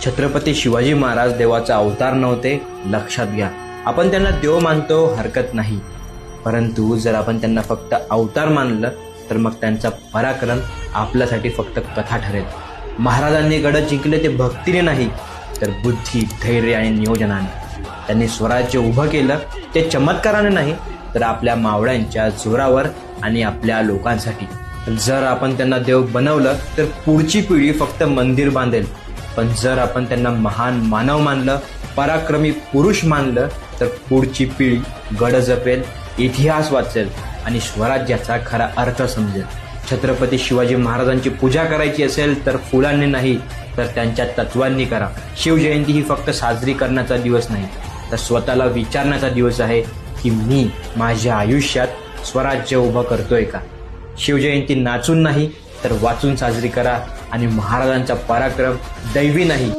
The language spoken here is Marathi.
छत्रपती शिवाजी महाराज देवाचा अवतार नव्हते, लक्षात घ्या. आपण त्यांना देव मानतो, हरकत नाही. परंतु जर आपण त्यांना फक्त अवतार मानलं तर मग त्यांचा पराक्रम आपल्यासाठी फक्त कथा ठरेल. महाराजांनी गड जिंकले ते भक्तीने नाही, तर बुद्धी, धैर्य आणि नियोजनाने. त्यांनी स्वराज्य उभं केलं ते चमत्काराने नाही, तर आपल्या मावळ्यांच्या जोरावर आणि आपल्या लोकांसाठी. जर आपण त्यांना देव बनवलं तर पुढची पिढी फक्त मंदिर बांधेल, पण जर आपण त्यांना महान मानव मानलं, पराक्रमी पुरुष मानलं, तर पुढची पिढी गड जपेल, इतिहास वाचेल आणि स्वराज्याचा खरा अर्थ समजेल. छत्रपती शिवाजी महाराजांची पूजा करायची असेल तर फुलांनी नाही, तर त्यांच्या तत्वांनी करा. शिवजयंती ही फक्त साजरी करण्याचा दिवस नाही, तर स्वतःला विचारण्याचा दिवस आहे की मी माझ्या आयुष्यात स्वराज्य उभं करतोय का. शिवजयंती नाचून नाही तर वाचून साजरी करा आणि महाराजांचा पराक्रम दैवी नाही